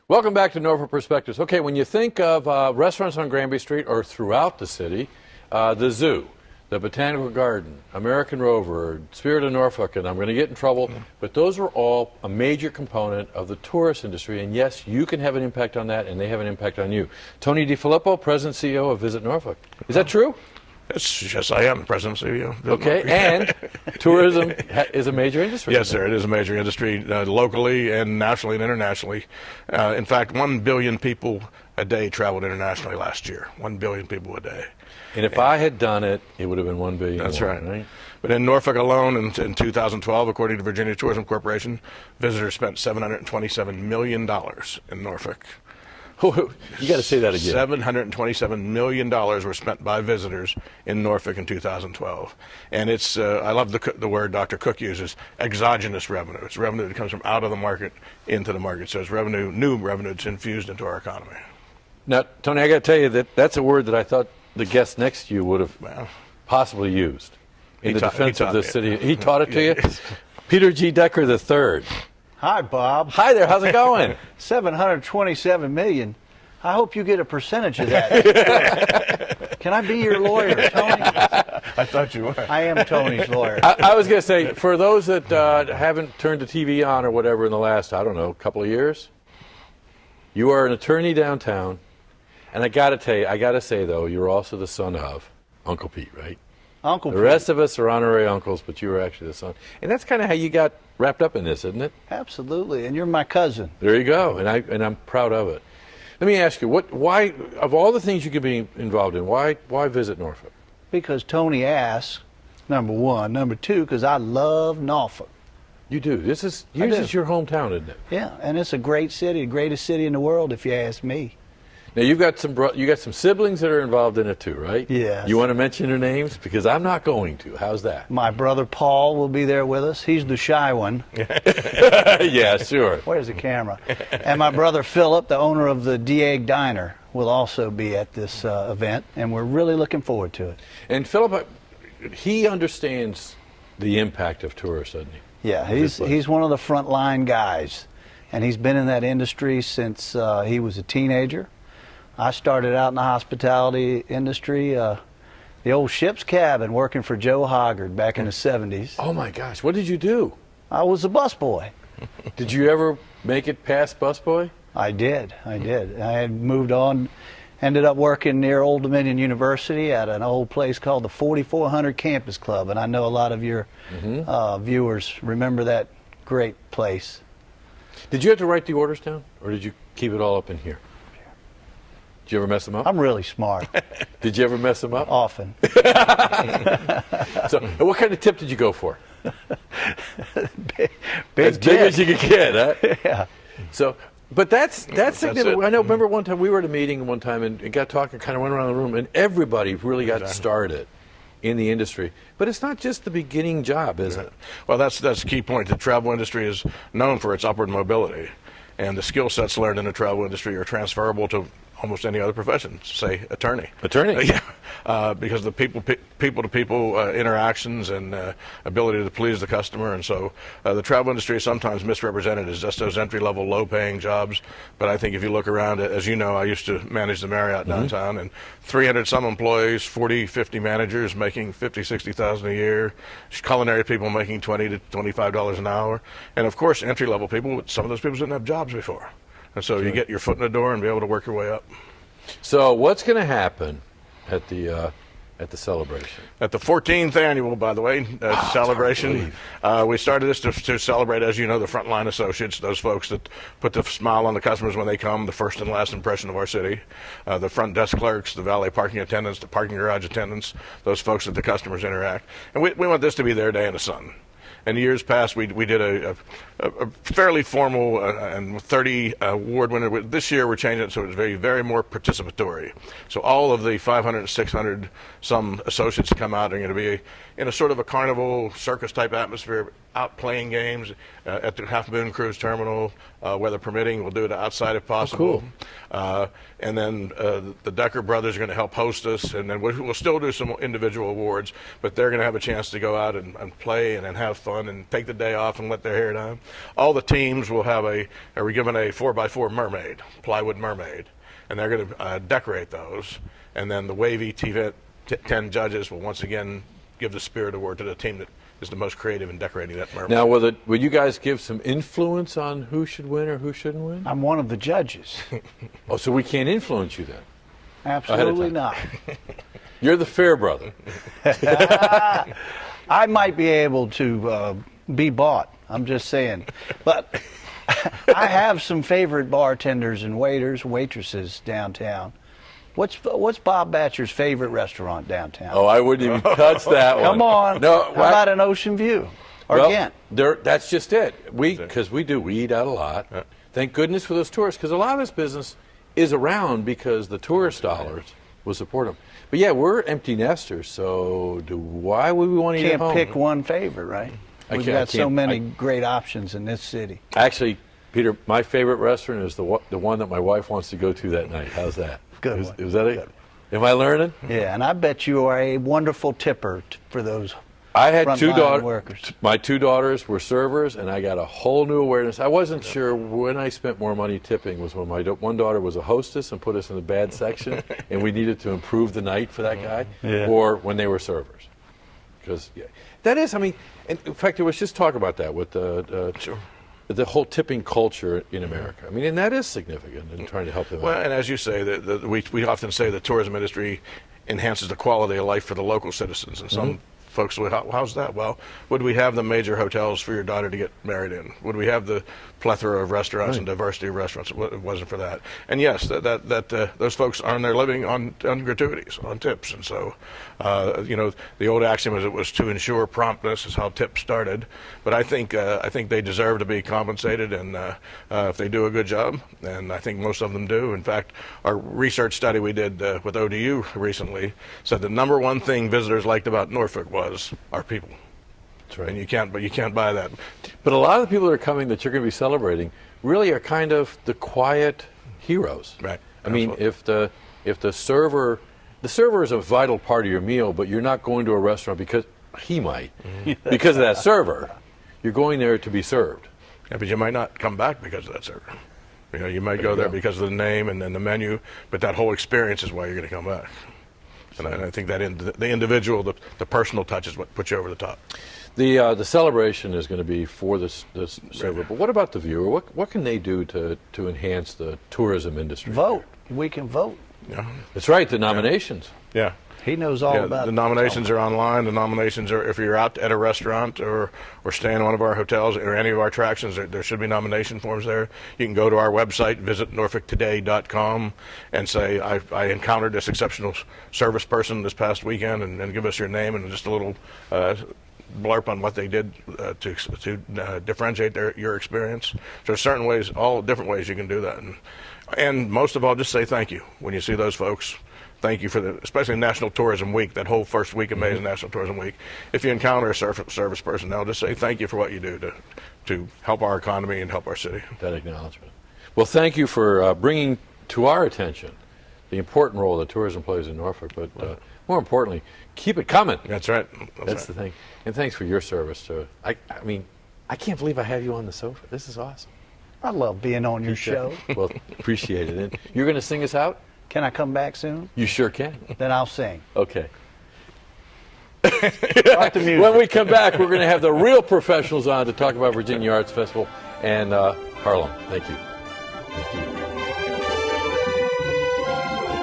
Welcome back to Norfolk Perspectives. Okay, when you think of restaurants on Granby Street or throughout the city, the zoo, the Botanical Garden, American Rover, Spirit of Norfolk, and I'm going to get in trouble, but those are all a major component of the tourist industry, and yes, you can have an impact on that, and they have an impact on you. Tony DeFilippo, President and CEO of Visit Norfolk. Is that true? Yes, I am President and CEO. Okay, and tourism is a major industry. Yes, sir, it is a major industry, locally and nationally and internationally. In fact, 1 billion people a day traveled internationally last year. 1 billion people a day. And if I had done it, it would have been 1 billion. That's more, right. But in Norfolk alone, in 2012, according to Virginia Tourism Corporation, visitors spent $727 million in Norfolk. You got to say that again. $727 million were spent by visitors in Norfolk in 2012. And it's, I love the word Dr. Cook uses, exogenous revenue. It's revenue that comes from out of the market into the market. So it's revenue, new revenue that's infused into our economy. Now, Tony, I got to tell you that that's a word that I thought the guest next to you would have possibly used in the defense of the city. He taught it to you? Peter G. Decker III. Hi, Bob. Hi there. How's it going? 727 million. I hope you get a percentage of that. Can I be your lawyer, Tony? I thought you were. I am Tony's lawyer. I was going to say, for those that haven't turned the TV on or whatever in the last, I don't know, couple of years, you are an attorney downtown, and I got to tell you, I got to say, though, you're also the son of Uncle Pete, right? Uncle Pete. The rest of us are honorary uncles, but you were actually the son. And that's kind of how you got wrapped up in this, isn't it? Absolutely, and you're my cousin. There you go, and I'm proud of it. Let me ask you, why, of all the things you could be involved in, why visit Norfolk? Because Tony asked, number one. Number two, because I love Norfolk. You do. This is your hometown, isn't it? Yeah, and it's a great city, the greatest city in the world, if you ask me. Now you got some siblings that are involved in it too, right? Yes. You want to mention their names? Because I'm not going to. How's that? My brother Paul will be there with us. He's the shy one. Yeah, sure. Where's the camera? And my brother Philip, the owner of the Dieg Diner, will also be at this event, and we're really looking forward to it. And Philip, he understands the impact of tourists, doesn't he? Yeah, he's one of the frontline guys, and he's been in that industry since he was a teenager. I started out in the hospitality industry, the old ship's cabin, working for Joe Hoggard back in the 70s. Oh my gosh, what did you do? I was a busboy. Did you ever make it past busboy? I did. I had moved on, ended up working near Old Dominion University at an old place called the 4400 Campus Club, and I know a lot of your viewers remember that great place. Did you have to write the orders down, or did you keep it all up in here? Did you ever mess them up? I'm really smart. Did you ever mess them up? Often. So, what kind of tip did you go for? Big as big as you could get, huh? Yeah. So, but that's significant. it. I know. Remember one time we were at a meeting one time and got talking, kind of went around the room, and everybody really got started in the industry. But it's not just the beginning job, is it? Well, that's the key point. The travel industry is known for its upward mobility, and the skill sets learned in the travel industry are transferable to almost any other profession, say attorney. Attorney? Yeah, because the people-to-people interactions and ability to please the customer, and so the travel industry is sometimes misrepresented as just those entry-level, low-paying jobs. But I think if you look around, as you know, I used to manage the Marriott downtown, and 300-some employees, 40, 50 managers making $50,000, $60,000 a year, culinary people making $20 to $25 an hour, and of course entry-level people. Some of those people didn't have jobs before. And so you get your foot in the door and be able to work your way up. So what's going to happen at the celebration? At the 14th annual, by the way, celebration, we started this to celebrate, as you know, the frontline associates, those folks that put the smile on the customers when they come, the first and last impression of our city, the front desk clerks, the valet parking attendants, the parking garage attendants, those folks that the customers interact. And we want this to be their day in the sun. In years past, we did a fairly formal and 30 award winner. This year, we're changing it so it's very more participatory. So all of the 500, 600 some associates come out are going to be in a sort of a carnival circus type atmosphere, out playing games at the Half Moon Cruise Terminal, weather permitting. We'll do it outside if possible. Oh, cool. And then the Decker brothers are going to help host us, and then we'll still do some individual awards, but they're going to have a chance to go out and play and have fun. fun and take the day off and let their hair down. All the teams will have are given a 4x4 mermaid, plywood mermaid, and they're going to decorate those. And then the wavy 10 judges will once again give the Spirit Award to the team that is the most creative in decorating that mermaid. Now, will you guys give some influence on who should win or who shouldn't win? I'm one of the judges. Oh, so we can't influence you then? Absolutely not. You're the fair brother. I might be able to be bought. I'm just saying. But I have some favorite bartenders and waitresses downtown. What's Bob Batcher's favorite restaurant downtown? Oh, I wouldn't even touch that one. Come on. No, How about an Ocean View or Ghent? That's just it. Because we eat out a lot. Thank goodness for those tourists, because a lot of this business is around because the tourist dollars will support them. But yeah, we're empty nesters, so why would we want to eat at home? Can't pick one favorite, right? We've got so many great options in this city. Actually, Peter, my favorite restaurant is the one that my wife wants to go to that night. How's that? Good one. Is that it? Am I learning? Yeah, and I bet you are a wonderful tipper for those I had two frontline daughters. workers. My two daughters were servers, and I got a whole new awareness. I wasn't sure when I spent more money tipping was when my one daughter was a hostess and put us in the bad section, and we needed to improve the night for that guy, or when they were servers. Because that is, I mean, in fact, there was just talk about that with the whole tipping culture in America. I mean, and that is significant in trying to help them Well, out. and as you say, we often say the tourism industry enhances the quality of life for the local citizens. And some folks say, how's that? Well, would we have the major hotels for your daughter to get married in? Would we have the plethora of restaurants and diversity of restaurants? It wasn't for that. And yes, those folks earn their living on gratuities, on tips. And so, the old axiom is it was to ensure promptness is how tips started. But I think they deserve to be compensated, and if they do a good job, and I think most of them do. In fact, our research study we did with ODU recently said the number one thing visitors liked about Norfolk was our people. That's right. And you can't buy that. But a lot of the people that are coming that you're going to be celebrating really are kind of the quiet heroes. Right. I mean, if the server is a vital part of your meal, but you're not going to a restaurant because he might, because of that server. You're going there to be served. Yeah, but you might not come back because of that server. You might go there because of the name and then the menu, but that whole experience is why you're going to come back. And I think that the individual, the personal touch is what puts you over the top. The celebration is going to be for this server, but what about the viewer? What can they do to enhance the tourism industry? Vote. We can vote. Yeah. That's right. The nominations. Yeah. He knows all about the it. nominations are online. The nominations are if you're out at a restaurant or staying in one of our hotels or any of our attractions, there should be nomination forms there. You can go to our website, visit norfolktoday.com, and say, I encountered this exceptional service person this past weekend, and give us your name and just a little blurb on what they did to differentiate your experience. So there's certain ways, all different ways you can do that. And most of all, just say thank you when you see those folks. Thank you for especially National Tourism Week, that whole first week of May is National Tourism Week. If you encounter a service personnel, just say thank you for what you do to help our economy and help our city. That acknowledgement. Well, thank you for bringing to our attention the important role that tourism plays in Norfolk, but more importantly, keep it coming. That's right. That's the thing. And thanks for your service. I mean, I can't believe I have you on the sofa. This is awesome. I love being on your show. Well, appreciate it. And you're going to sing us out? Can I come back soon? You sure can. Then I'll sing. Okay. Start the music. When we come back, we're going to have the real professionals on to talk about Virginia Arts Festival and Harlem. Thank you. Thank you.